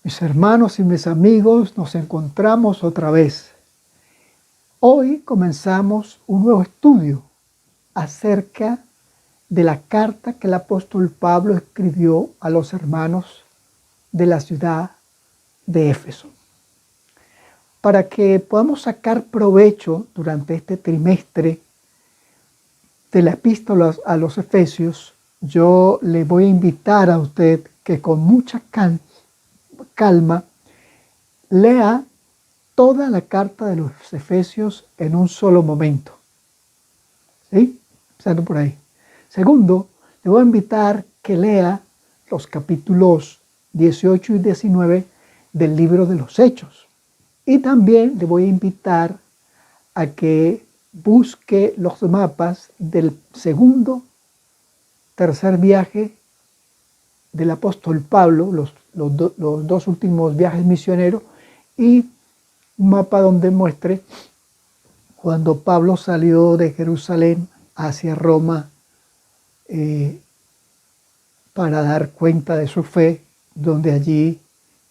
Mis hermanos y mis amigos, nos encontramos otra vez. Hoy comenzamos un nuevo estudio acerca de la carta que el apóstol Pablo escribió a los hermanos de la ciudad de Éfeso. Para que podamos sacar provecho durante este trimestre de la epístola a los Efesios, yo le voy a invitar a usted que con mucha calma lea toda la carta de los Efesios en un solo momento. ¿Sí? Empezando por ahí. Segundo, le voy a invitar que lea los capítulos 18 y 19 del libro de los Hechos. Y también le voy a invitar a que busque los mapas del tercer viaje del apóstol Pablo, los dos últimos viajes misioneros, y un mapa donde muestre cuando Pablo salió de Jerusalén hacia Roma para dar cuenta de su fe, donde allí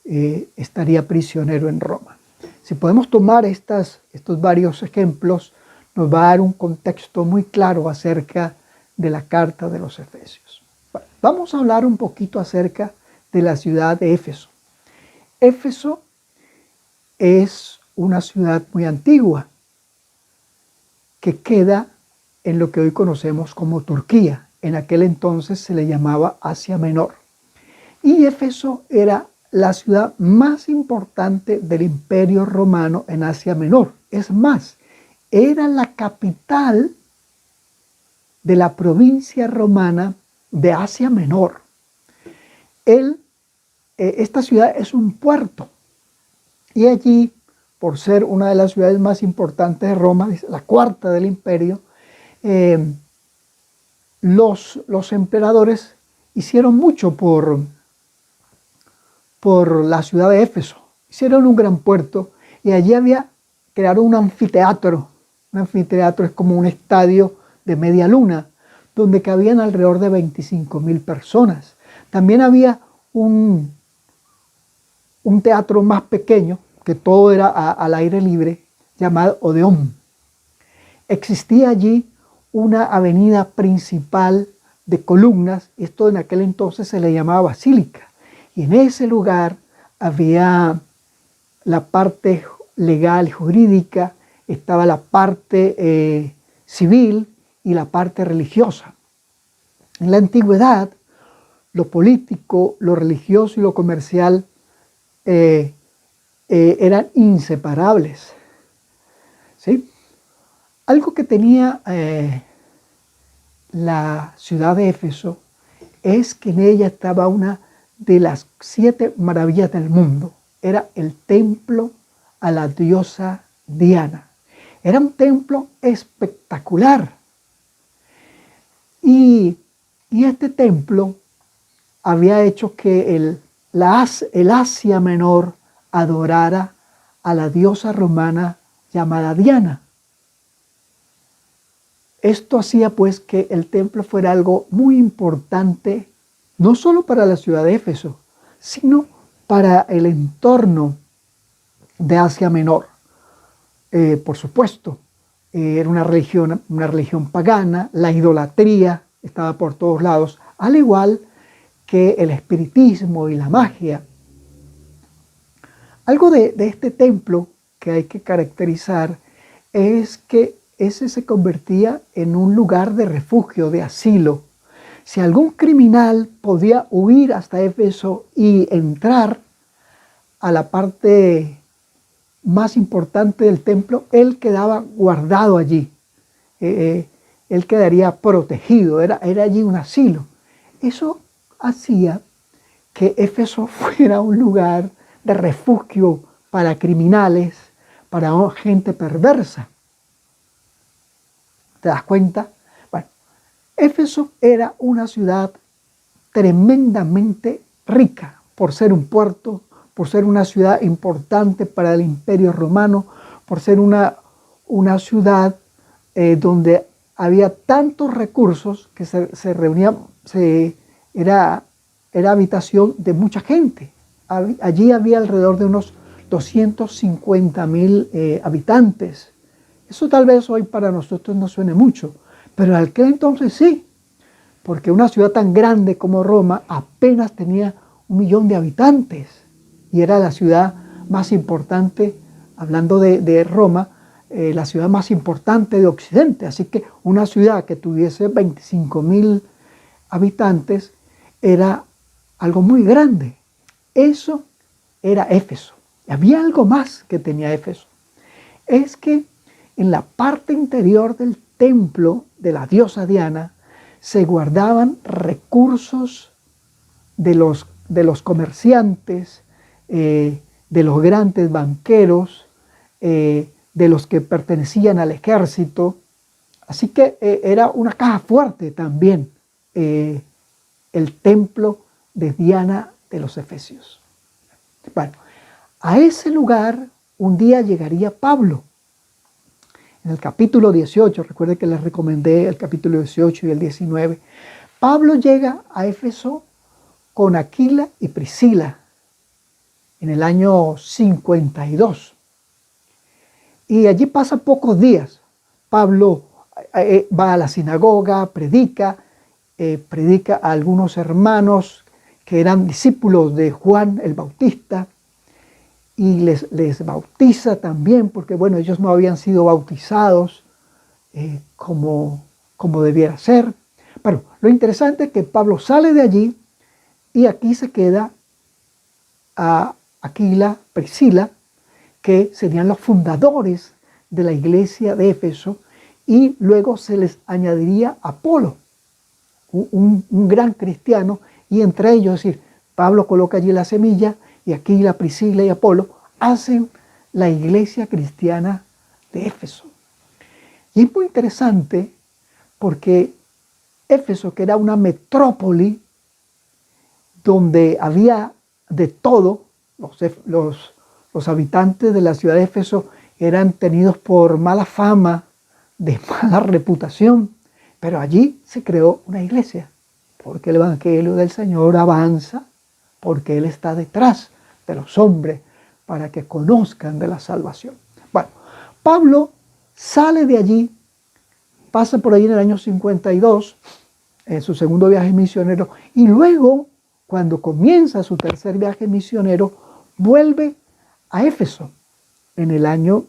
estaría prisionero en Roma. Si podemos tomar estos varios ejemplos, nos va a dar un contexto muy claro acerca de la carta de los Efesios. Vamos a hablar un poquito acerca de la ciudad de Éfeso. Éfeso es una ciudad muy antigua que queda en lo que hoy conocemos como Turquía. En aquel entonces se le llamaba Asia Menor. Y Éfeso era la ciudad más importante del Imperio Romano en Asia Menor. Es más, era la capital de la provincia romana de Asia Menor. Esta ciudad es un puerto y allí, por ser una de las ciudades más importantes de Roma, la cuarta del imperio, los emperadores hicieron mucho por la ciudad de Éfeso. Hicieron un gran puerto y allí crearon un anfiteatro. Un anfiteatro es como un estadio de media luna, donde cabían alrededor de 25.000 personas. También había un teatro más pequeño, que todo era al aire libre, llamado Odeón. Existía allí una avenida principal de columnas, esto en aquel entonces se le llamaba Basílica, y en ese lugar había la parte legal, jurídica, estaba la parte civil y la parte religiosa. En la antigüedad, lo político, lo religioso y lo comercial eran inseparables. ¿Sí? Algo que tenía la ciudad de Éfeso es que en ella estaba una de las 7 maravillas del mundo. Era el templo a la diosa Diana. Era un templo espectacular. Y este templo había hecho que el Asia Menor adorara a la diosa romana llamada Diana. Esto hacía pues que el templo fuera algo muy importante, no solo para la ciudad de Éfeso, sino para el entorno de Asia Menor. Por supuesto, era una religión pagana, la idolatría estaba por todos lados, al igual que el espiritismo y la magia. Algo de este templo que hay que caracterizar es que ese se convertía en un lugar de refugio, de asilo. Si algún criminal podía huir hasta Éfeso y entrar a la parte más importante del templo, él quedaba guardado allí. Él quedaría protegido, era allí un asilo. Eso hacía que Éfeso fuera un lugar de refugio para criminales, para gente perversa. ¿Te das cuenta? Bueno, Éfeso era una ciudad tremendamente rica por ser un puerto, por ser una ciudad importante para el Imperio Romano, por ser una ciudad donde había tantos recursos que era habitación de mucha gente. allí había alrededor de unos 250,000 habitantes. Eso tal vez hoy para nosotros no suene mucho, pero en aquel entonces sí, porque una ciudad tan grande como Roma apenas tenía 1 millón de habitantes y era la ciudad más importante, hablando de Roma, la ciudad más importante de Occidente. Así que una ciudad que tuviese 25,000 habitantes era algo muy grande. Eso era Éfeso. Había algo más que tenía Éfeso. Es que en la parte interior del templo de la diosa Diana se guardaban recursos de los comerciantes, de los grandes banqueros, de los que pertenecían al ejército. Así que era una caja fuerte también el templo de Diana de los Efesios. Bueno, a ese lugar un día llegaría Pablo. En el capítulo 18, recuerden que les recomendé el capítulo 18 y el 19, Pablo llega a Éfeso con Aquila y Priscila en el año 52. Y allí pasa pocos días. Pablo va a la sinagoga, predica a algunos hermanos que eran discípulos de Juan el Bautista, y les bautiza también, porque bueno, ellos no habían sido bautizados como debiera ser. Pero lo interesante es que Pablo sale de allí y aquí se queda a Aquila, Priscila, que serían los fundadores de la iglesia de Éfeso, y luego se les añadiría Apolo, un gran cristiano, y entre ellos, es decir, Pablo coloca allí la semilla, y Aquila, Priscila y Apolo hacen la iglesia cristiana de Éfeso. Y es muy interesante porque Éfeso, que era una metrópoli donde había de todo, los habitantes de la ciudad de Éfeso eran tenidos por mala fama, de mala reputación, pero allí se creó una iglesia, porque el evangelio del Señor avanza, porque Él está detrás de los hombres para que conozcan de la salvación. Bueno, Pablo sale de allí, pasa por allí en el año 52, en su segundo viaje misionero, y luego, cuando comienza su tercer viaje misionero, vuelve a Éfeso en el año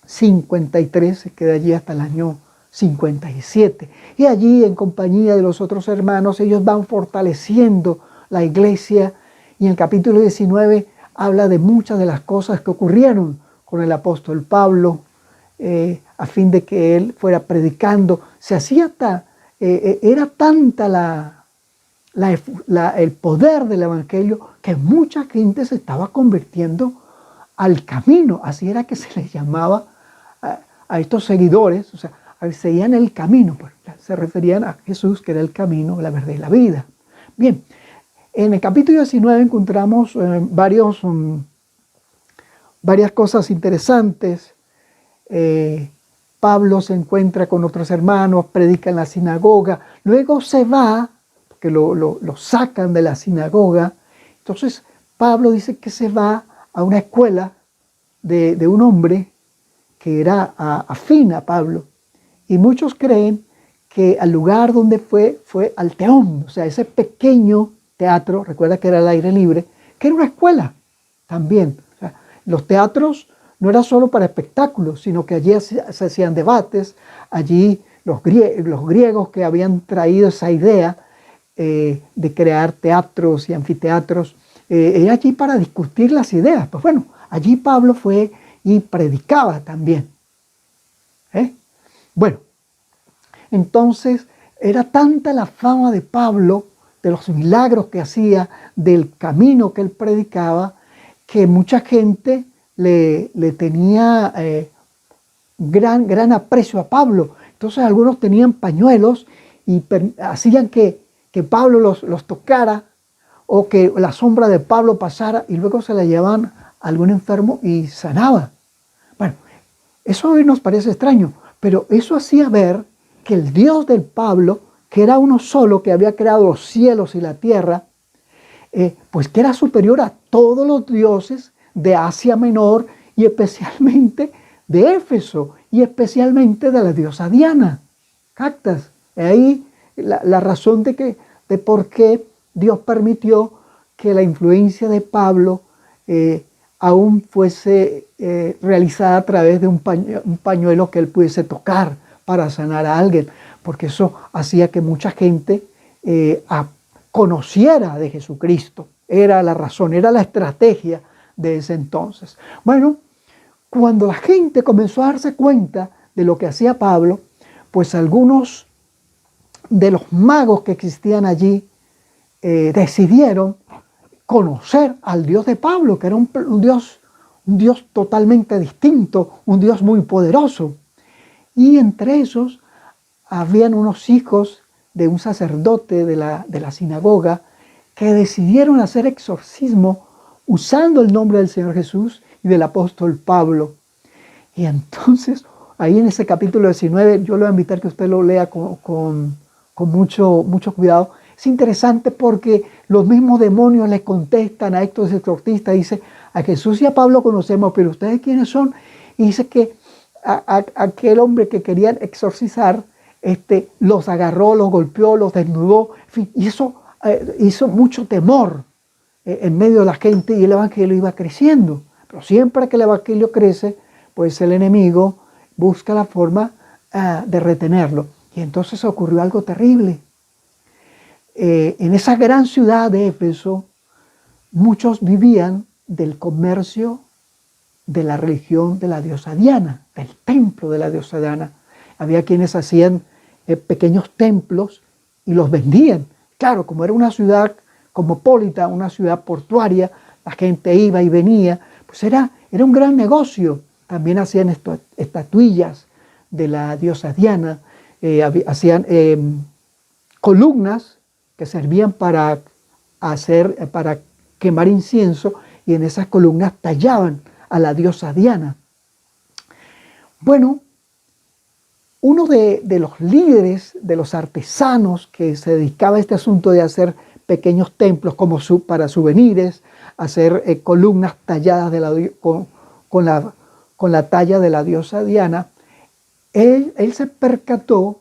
53, se queda allí hasta el año 57. Y allí, en compañía de los otros hermanos, ellos van fortaleciendo la iglesia, y en el capítulo 19 habla de muchas de las cosas que ocurrieron con el apóstol Pablo, a fin de que él fuera predicando. Se hacía era tanta el poder del evangelio que mucha gente se estaba convirtiendo al camino. Así era que se les llamaba a estos seguidores, o sea, seguían el camino, pues, se referían a Jesús, que era el camino, la verdad y la vida. Bien, en el capítulo 19 encontramos varias cosas interesantes. Pablo se encuentra con otros hermanos, predica en la sinagoga, luego se va, porque lo sacan de la sinagoga. Entonces Pablo dice que se va a una escuela de un hombre que era afín a Pablo, y muchos creen que al lugar donde fue al Teón, o sea, ese pequeño teatro, recuerda que era al aire libre, que era una escuela también. O sea, los teatros no era solo para espectáculos, sino que allí se hacían debates. Allí los griegos que habían traído esa idea de crear teatros y anfiteatros, era allí para discutir las ideas. Pues bueno, allí Pablo fue y predicaba también. Bueno, entonces era tanta la fama de Pablo, de los milagros que hacía, del camino que él predicaba, que mucha gente le tenía gran aprecio a Pablo. Entonces algunos tenían pañuelos y hacían que Pablo los tocara, o que la sombra de Pablo pasara, y luego se la llevaban a algún enfermo y sanaba. Bueno, eso hoy nos parece extraño, pero eso hacía ver que el Dios del Pablo, que era uno solo, que había creado los cielos y la tierra, pues que era superior a todos los dioses de Asia Menor y especialmente de Éfeso y especialmente de la diosa Diana. ¿Captas? Ahí la razón de por qué Dios permitió que la influencia de Pablo aún fuese realizada a través de un pañuelo que él pudiese tocar para sanar a alguien, porque eso hacía que mucha gente conociera de Jesucristo. Era la razón, era la estrategia de ese entonces. Bueno, cuando la gente comenzó a darse cuenta de lo que hacía Pablo, pues algunos de los magos que existían allí decidieron conocer al Dios de Pablo, que era un Dios totalmente distinto, un Dios muy poderoso. Y entre esos habían unos hijos de un sacerdote de la sinagoga que decidieron hacer exorcismo usando el nombre del Señor Jesús y del apóstol Pablo. Y entonces, ahí en ese capítulo 19, yo le voy a invitar que usted lo lea con mucho cuidado. Es interesante porque los mismos demonios le contestan a estos exorcistas. Dice, a Jesús y a Pablo conocemos, pero ¿ustedes quiénes son? Y dice que aquel hombre que querían exorcizar, los agarró, los golpeó, los desnudó, en fin, y eso hizo mucho temor en medio de la gente, y el evangelio iba creciendo. Pero siempre que el evangelio crece, pues el enemigo busca la forma de retenerlo. Y entonces ocurrió algo terrible. En esa gran ciudad de Éfeso, muchos vivían del comercio de la religión de la diosa Diana, del templo de la diosa Diana. Había quienes hacían pequeños templos y los vendían. Claro, como era una ciudad cosmopolita, una ciudad portuaria, la gente iba y venía, pues era un gran negocio. También hacían estatuillas de la diosa Diana, hacían columnas que servían para quemar incienso, y en esas columnas tallaban a la diosa Diana. Bueno, uno de los líderes, de los artesanos que se dedicaba a este asunto de hacer pequeños templos como para souvenirs, hacer columnas talladas con la talla de la diosa Diana, él se percató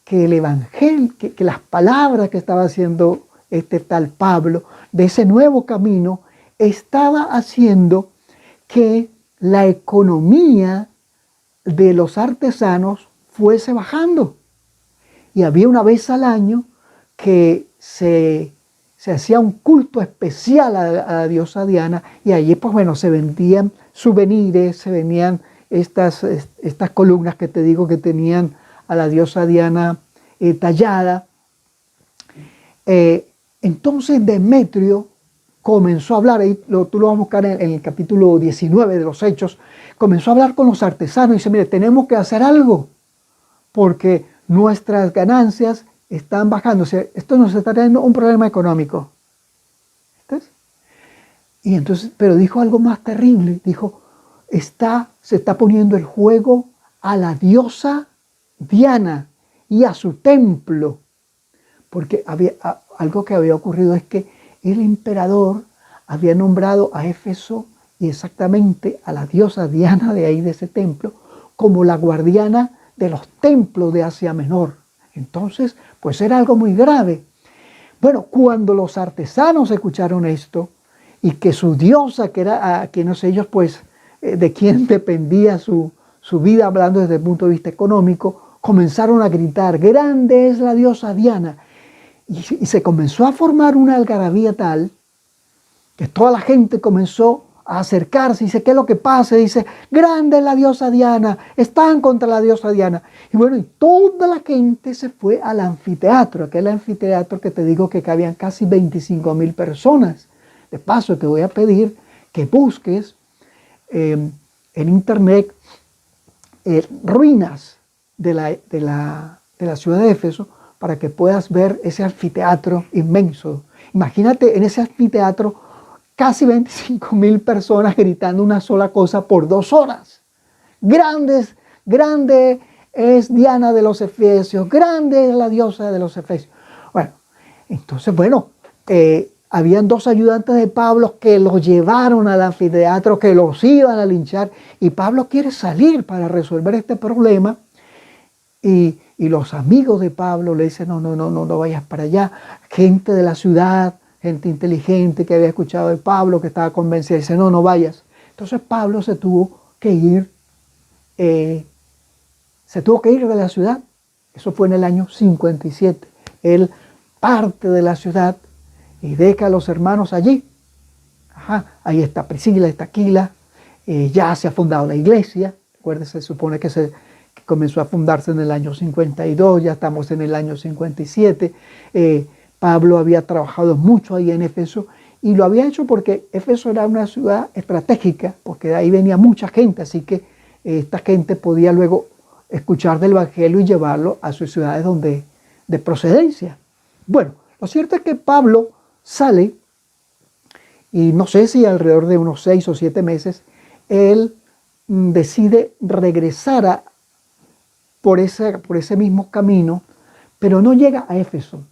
que el evangelio, que las palabras que estaba haciendo este tal Pablo, de ese nuevo camino, estaba haciendo que la economía de los artesanos fuese bajando. Y había una vez al año que se hacía un culto especial a la diosa Diana, y allí pues bueno, se vendían souvenirs, se vendían estas columnas que te digo que tenían a la diosa Diana tallada. Entonces Demetrio comenzó a hablar, ahí tú lo vas a buscar en el capítulo 19 de los Hechos, comenzó a hablar con los artesanos y dice, mire, tenemos que hacer algo, porque nuestras ganancias están bajando. O sea, esto nos está trayendo un problema económico. ¿Entonces? Y entonces, pero dijo algo más terrible, dijo, se está poniendo el juego a la diosa Diana y a su templo, porque algo que había ocurrido es que el emperador había nombrado a Éfeso y exactamente a la diosa Diana de ahí, de ese templo, como la guardiana de los templos de Asia Menor. Entonces, pues era algo muy grave. Bueno, cuando los artesanos escucharon esto, y que su diosa, que era a quienes ellos, pues, de quien dependía su vida, hablando desde el punto de vista económico, comenzaron a gritar, grande es la diosa Diana. Y se comenzó a formar una algarabía tal que toda la gente comenzó a acercarse y dice, ¿qué es lo que pasa? Y dice, grande es la diosa Diana, están contra la diosa Diana. Y bueno, y toda la gente se fue al anfiteatro, aquel anfiteatro que te digo que cabían casi 25.000 personas. De paso, te voy a pedir que busques en internet ruinas de la ciudad de Éfeso, para que puedas ver ese anfiteatro inmenso. Imagínate en ese anfiteatro casi 25.000 personas gritando una sola cosa por 2 horas. Grande es Diana de los Efesios, grande es la diosa de los Efesios. Bueno, entonces, bueno, habían dos ayudantes de Pablo que los llevaron al anfiteatro, que los iban a linchar, y Pablo quiere salir para resolver este problema, y los amigos de Pablo le dicen, no vayas para allá. Gente de la ciudad, gente inteligente que había escuchado de Pablo, que estaba convencida, dice, no vayas. Entonces Pablo se tuvo que ir de la ciudad. Eso fue en el año 57. Él parte de la ciudad y deja a los hermanos allí. Ahí está Priscila, está Aquila. Ya se ha fundado la iglesia. Recuerden, se supone que comenzó a fundarse en el año 52, ya estamos en el año 57. Pablo había trabajado mucho ahí en Éfeso, y lo había hecho porque Éfeso era una ciudad estratégica, porque de ahí venía mucha gente, así que esta gente podía luego escuchar del Evangelio y llevarlo a sus ciudades de procedencia. Bueno, lo cierto es que Pablo sale, y no sé si alrededor de unos 6 o 7 meses, él decide regresar por ese mismo camino, pero no llega a Éfeso.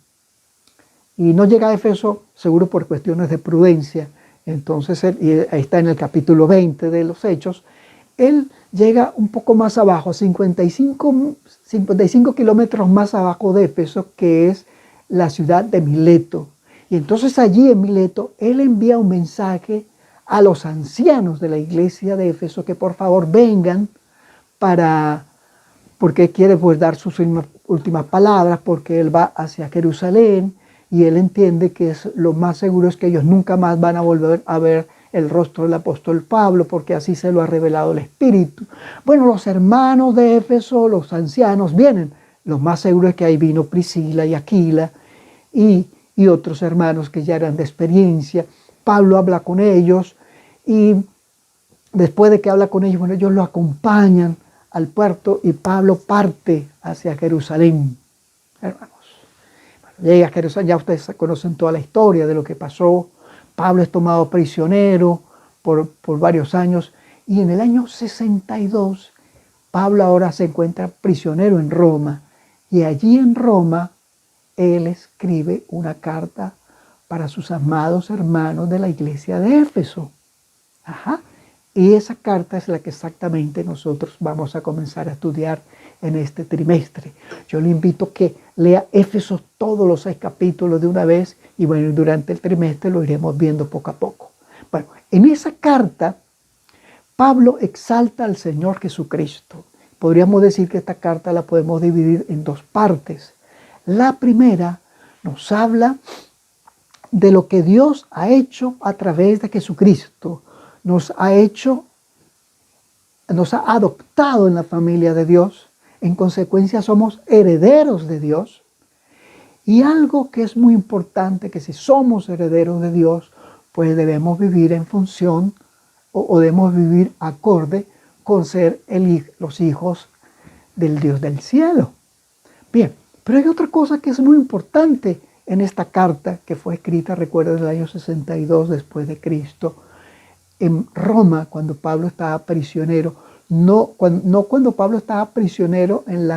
Y no llega a Éfeso seguro por cuestiones de prudencia. Entonces, y ahí está en el capítulo 20 de los Hechos, él llega un poco más abajo, 55 kilómetros más abajo de Éfeso, que es la ciudad de Mileto. Y entonces allí en Mileto, él envía un mensaje a los ancianos de la iglesia de Éfeso que por favor vengan porque quiere pues dar sus últimas palabras, porque él va hacia Jerusalén, y él entiende que lo más seguro es que ellos nunca más van a volver a ver el rostro del apóstol Pablo, porque así se lo ha revelado el Espíritu. Bueno, los hermanos de Éfeso, los ancianos, vienen. Lo más seguro es que ahí vino Priscila y Aquila y otros hermanos que ya eran de experiencia. Pablo habla con ellos, y después de que habla con ellos, bueno, ellos lo acompañan al puerto, y Pablo parte hacia Jerusalén. Hermanos, llega a Jerusalén, ya ustedes conocen toda la historia de lo que pasó. Pablo es tomado prisionero por varios años, y en el año 62 Pablo ahora se encuentra prisionero en Roma, y allí en Roma él escribe una carta para sus amados hermanos de la iglesia de Éfeso. Y esa carta es la que exactamente nosotros vamos a comenzar a estudiar en este trimestre. Yo le invito a que lea Éfeso todos los 6 capítulos de una vez, y bueno, durante el trimestre lo iremos viendo poco a poco. Bueno, en esa carta Pablo exalta al Señor Jesucristo. Podríamos decir que esta carta la podemos dividir en 2 partes. La primera nos habla de lo que Dios ha hecho a través de Jesucristo. Nos ha adoptado en la familia de Dios. En consecuencia somos herederos de Dios. Y algo que es muy importante, que si somos herederos de Dios, pues debemos vivir en función o debemos vivir acorde con ser los hijos del Dios del cielo. Bien, pero hay otra cosa que es muy importante en esta carta, que fue escrita, recuerden, en el año 62 después de Cristo, en Roma, cuando Pablo estaba prisionero. No cuando Pablo estaba prisionero en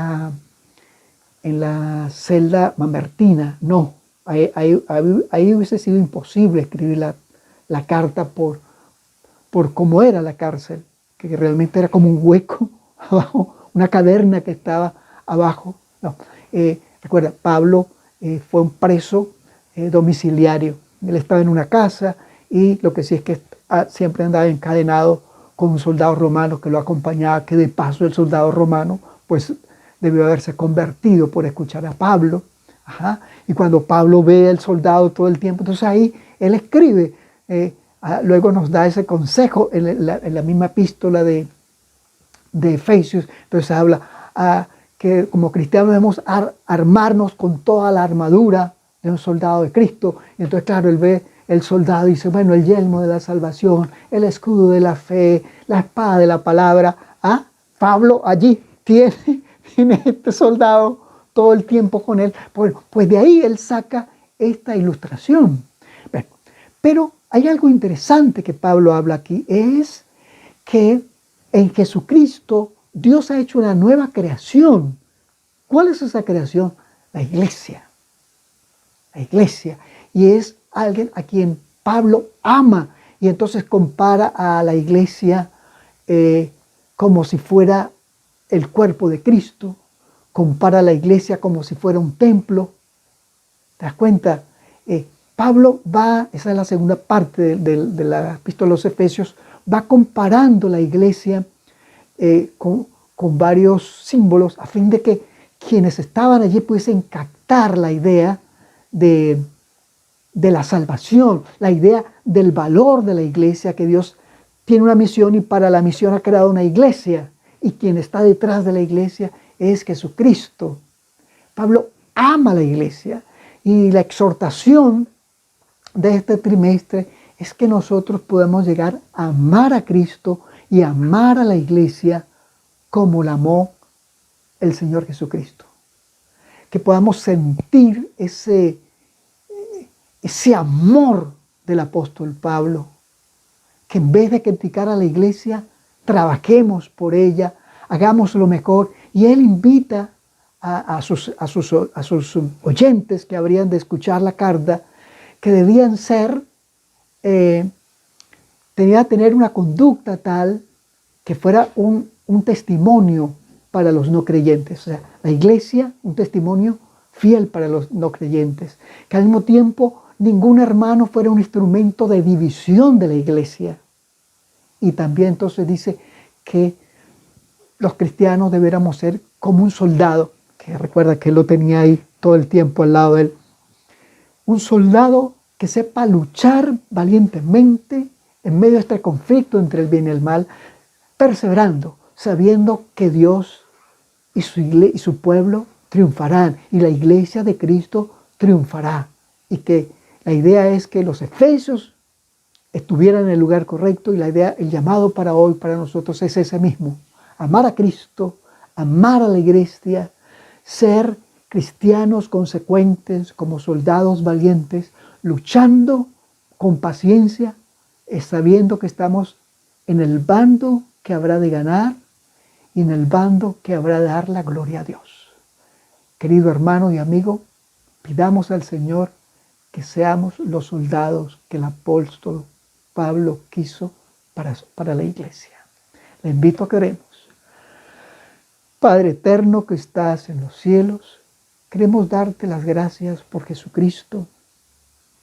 la celda mamertina, no. Ahí hubiese sido imposible escribir la carta por cómo era la cárcel, que realmente era como un hueco abajo, una caverna que estaba abajo. No. Recuerda, Pablo fue un preso domiciliario. Él estaba en una casa, y lo que sí es que siempre andaba encadenado con un soldado romano que lo acompañaba, que de paso el soldado romano pues debió haberse convertido por escuchar a Pablo. Y cuando Pablo ve al soldado todo el tiempo, entonces ahí él escribe, luego nos da ese consejo en la misma epístola de Efesios. Entonces habla que como cristianos debemos armarnos con toda la armadura de un soldado de Cristo. Y entonces, claro, él ve el soldado y dice, bueno, el yelmo de la salvación, el escudo de la fe, la espada de la palabra. Pablo allí tiene este soldado todo el tiempo con él. Bueno, pues de ahí él saca esta ilustración. Bueno, pero hay algo interesante que Pablo habla aquí, es que en Jesucristo Dios ha hecho una nueva creación. ¿Cuál es esa creación? La iglesia. La iglesia. Y es alguien a quien Pablo ama, y entonces compara a la iglesia como si fuera el cuerpo de Cristo, compara a la iglesia como si fuera un templo. ¿Te das cuenta? Pablo va, esa es la segunda parte de la epístola a los Efesios, va comparando la iglesia con varios símbolos a fin de que quienes estaban allí pudiesen captar la idea de la salvación, la idea del valor de la iglesia, que Dios tiene una misión y para la misión ha creado una iglesia, y quien está detrás de la iglesia es Jesucristo. Pablo ama la iglesia, y la exhortación de este trimestre es que nosotros podamos llegar a amar a Cristo y amar a la iglesia como la amó el Señor Jesucristo. Que podamos sentir ese amor del apóstol Pablo, que en vez de criticar a la iglesia, trabajemos por ella, hagamos lo mejor. Y él invita a sus oyentes que habrían de escuchar la carta, que debían ser, tenía que tener una conducta tal que fuera un testimonio para los no creyentes. O sea, la iglesia, un testimonio fiel para los no creyentes. Que al mismo tiempo ningún hermano fuera un instrumento de división de la iglesia. Y también entonces dice que los cristianos deberíamos ser como un soldado, que recuerda que él lo tenía ahí todo el tiempo al lado de él. Un soldado que sepa luchar valientemente en medio de este conflicto entre el bien y el mal, perseverando, sabiendo que Dios y su pueblo triunfarán, y la iglesia de Cristo triunfará. Y que la idea es que los efesios estuvieran en el lugar correcto, y la idea, el llamado para hoy, para nosotros, es ese mismo: amar a Cristo, amar a la iglesia, ser cristianos consecuentes como soldados valientes, luchando con paciencia, sabiendo que estamos en el bando que habrá de ganar y en el bando que habrá de dar la gloria a Dios. Querido hermano y amigo, pidamos al Señor que seamos los soldados que el apóstol Pablo quiso para la iglesia. Le invito a que oremos. Padre eterno que estás en los cielos, queremos darte las gracias por Jesucristo.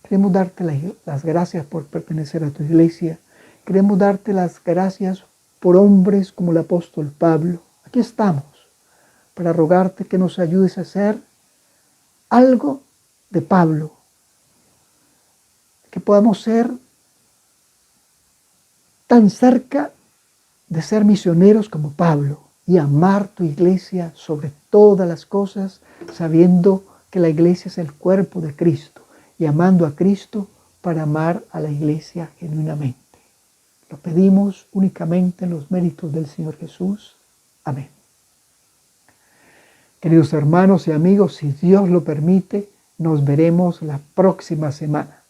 Queremos darte las gracias por pertenecer a tu iglesia. Queremos darte las gracias por hombres como el apóstol Pablo. Aquí estamos para rogarte que nos ayudes a hacer algo de Pablo. Que podamos ser tan cerca de ser misioneros como Pablo y amar tu iglesia sobre todas las cosas, sabiendo que la iglesia es el cuerpo de Cristo, y amando a Cristo para amar a la iglesia genuinamente. Lo pedimos únicamente en los méritos del Señor Jesús. Amén. Queridos hermanos y amigos, si Dios lo permite, nos veremos la próxima semana.